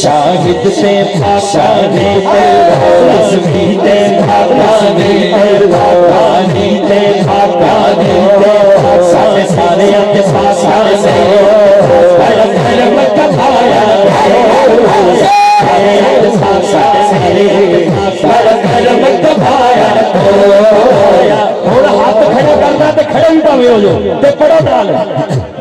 शाहिद से शाहिद रज़्वी ते भागाने पानी ते भागाने सारे सारे अपने पासाने बड़ा धर्म कमाया बड़ा धर्म कमाया थोड़ा हाथ खड़ा करना तो खड़े भी पावे हो जो ते पढ़ो नाल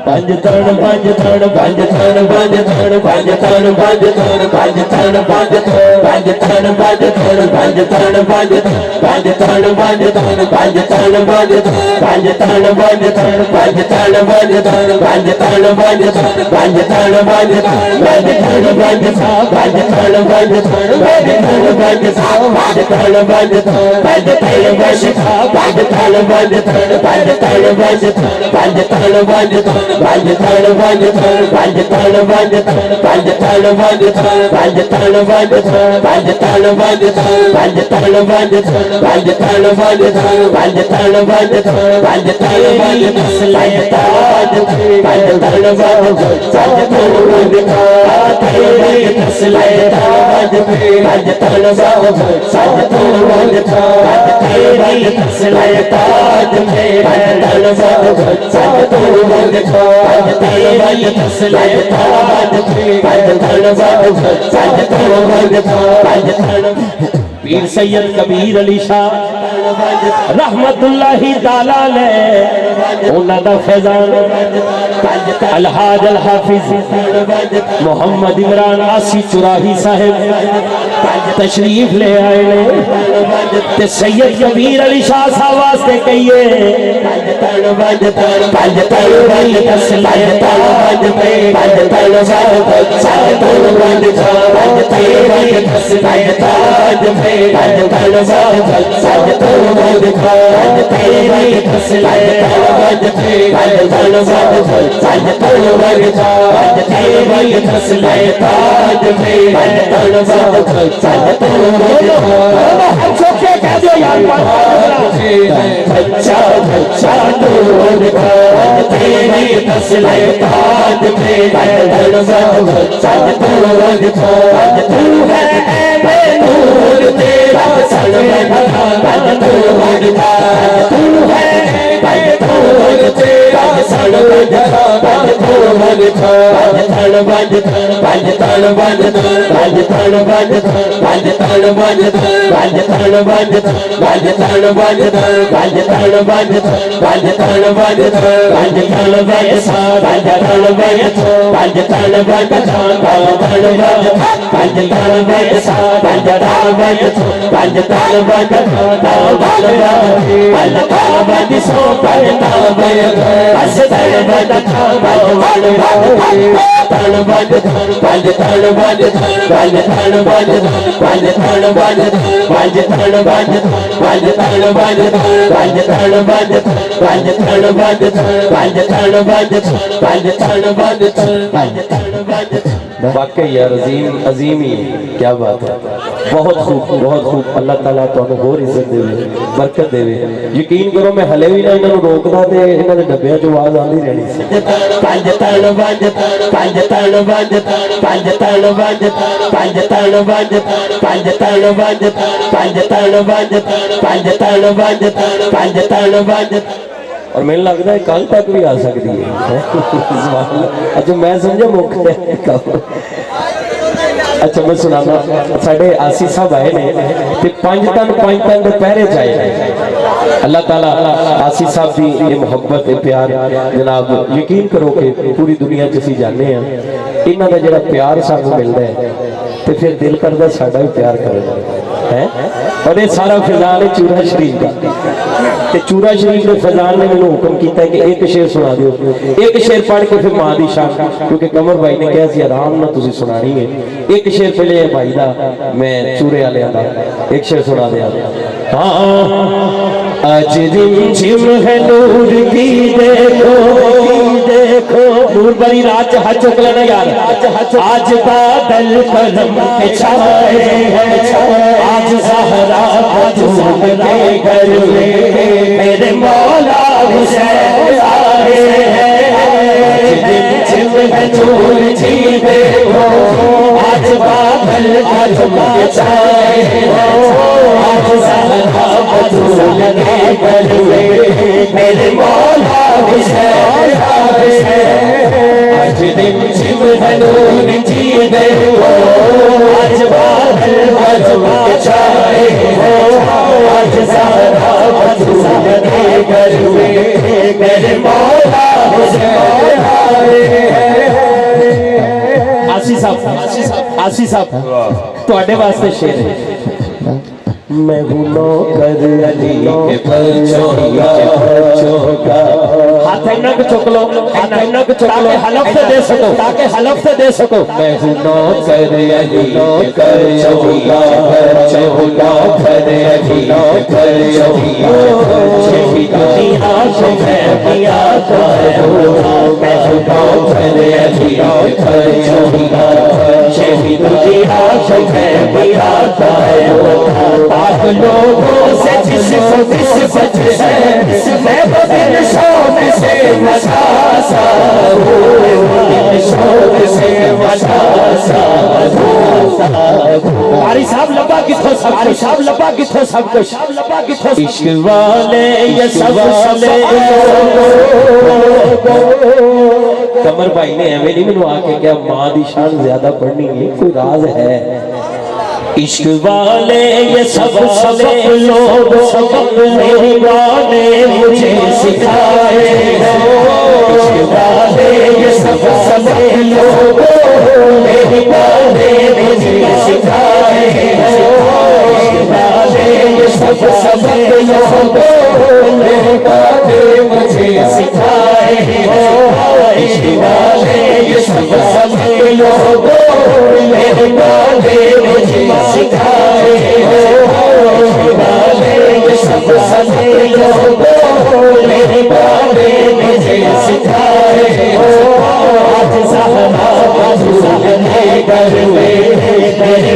पंज तरण पंज तरण पंज तरण पंज तरण पंज तरण पंज तरण पंज तरण पंज पंज तरण पंज तरण पंज तरण पंज पंज तरण पंज तरण पंज तरण पंज पंज तरण पंज तरण पंज तरण पंज तरण पंज तरण पंज तरण पंज तरण पंज पंज तरण पंज सा पंज तरण पंज तरण पंज तरण पंज सा पंज तरण पंज पंज तरण पंज सा पंज तरण पंज तरण पंज तरण पंज पंज तरण पंज पंज तरण पंज पंज तरण पंज पंज तरण पंज पंज तरण पंज पंज तरण पंज पंज तरण पंज पंज तरण पंज पंज तरण पंज पंज तरण पंज पंज ताज पंज तरण पंज पंज तरण पंज तेरी तसले ताज पंज तरण पंज पंज तरण पंज तेरी तसले ताज पंज तरण पंज पंज तरण पंज तेरी तसले ताज पंज तरण पंज पंज तरण पंज पंज तरण पीर सैयद कबीर अली शाह रहमतुल्लाही ताला अलैह उन्हां दा फैज़ान अलहाज अल हाफिज मोहम्मद इमरान आसी चुराही साहिब तशरीफ ले आए ने ते सैयद कबीर अली शाह साहब वास्ते कहिए पंज तरण पंज तरण पंज तरण पंज तसले ताज पंज तरण पंज पंज तरण पंज पंज तेरी तसले ताज पंज तरण पंज पंज तरण पंज पंज तेरी तसले ताज पंज तरण पंज पंज तरण पंज पंज तेरी तसले ताज पंज तरण पंज पंज तरण पंज हम सोचे कह दो यार अच्छा अच्छा नूर पंज तेरी तसले ताज पंज तरण पंज पंज तरण पंज पंज तू है नूर तेरा सलमान पंज तरण पंज तू है नूर तेरा सलमान पंज तरण पंज पंज तरण पंज पंज तरण पंज पंज तरण पंज पंज तरण पंज पंज तरण पंज पंज तरण पंज पंज तरण पंज पंज तरण पंज पंज तरण पंज पंज तरण पंज पंज तरण पंज पंज तरण पंज पंज तरण पंज पंज तरण पंज सो पंज तरण पंज बस तरण पंज तरण पंज पंज तरण पंज पंज तरण पंज पंज तरण पंज पंज तरण पंज पंज तरण पंज पंज तरण पंज पंज तरण पंज पंज तरण पंज पंज तरण पंज पंज तरण पंज वाकई यार अजीम अजीम ही क्या बात है बहुत खूब अल्लाह ताला तुहानू होर इज्जत देवे बरकत देवे यकीन करो मैं हले भी ना इन्हां रोकदा ते इन्हां दे डब्बियां च आवाज आंदी रहनी सी पंज तरण पंज पंज तरण पंज पंज तरण पंज पंज तरण पंज पंज तरण पंज पंज तरण पंज पंज तरण पंज पंज तरण पंज और मैंने लगता है कल तक भी आ सकती है अच्छा मैं समझा मुख अच्छा मैं सुनाना साढ़े आसी साहब आए ने ते पांच तन दे पहरे जाए अल्लाह ताला आसी साहब की ये मोहब्बत प्यार जनाब यकीन करो कि पूरी दुनिया च असीं जाने हैं इन्हां दा जिहड़ा प्यार सानूं मिलदा है ते फिर दिल करदा साडा भी प्यार करे है और ये सारा फैजान है चूरा शरीफ का ते चूरा शरीफ के फैजान ने मैंने हुक्म किया कि एक शेर सुना दो एक शेर पढ़ के फिर मां दी शान क्योंकि कमर भाई ने कहा सी आराम ना तुसी सुनानी है एक शेर पहले भाई दा मैं चूरे वाले दा एक शेर सुना दिया हाँ आज रिमझिम है नूर की देखो नूर बड़ी रात हाथ चुक लेना यार आज बादल कलम पे छाए हैं आज ज़हरा के घर में मेरे मौला हुसैन आए हैं। आज आज बचाए आज ज़हरा बतूल के घर में मेरे मौला हुसैन आज दिन जिम हनून जीने हो आज बादल आज बचाए आज ज़हरा बतूल के घर में मेरे मौला हुसैन आशी साहब तुहाडे वास्ते शेर है मैं हूँ नौकर अली के परचों का हाथ इन्नक चुक लो ताकि हलफ से दे सको मैं हूँ नौकर अली के परचों का नौकर अली के परचों का दुनिया से मैं पिया मैं हूँ नौकर अली के परचों का दुनिया से मैं पिया आप लोगों से जिसको निस्बत है मैं वो दिल शौक से मसासा दिल शौक से मसासा कारी साहब लबा किथों सब कुछ इश्क वाले ये सब वाले कमर भाई ने एवं नहीं मैनू आके क्या मां दी शान ज्यादा पढ़नी है कोई राज है इश्क वाले ये सब लोग सबक मेरी माँ ने मुझे सिखाए इश्क वाले ये सब लोग मेरी माँ ने मुझे सिखाए इश्क वाले ये सब लोग मेरी माँ ने मुझे सिखाए इश्क वाले ये सब लोग मेरी माँ ने मुझे सिखाए ये सब लोग मेरे बाबे मुझे सिखाए आज ज़हरा बतूल के घर में मेरे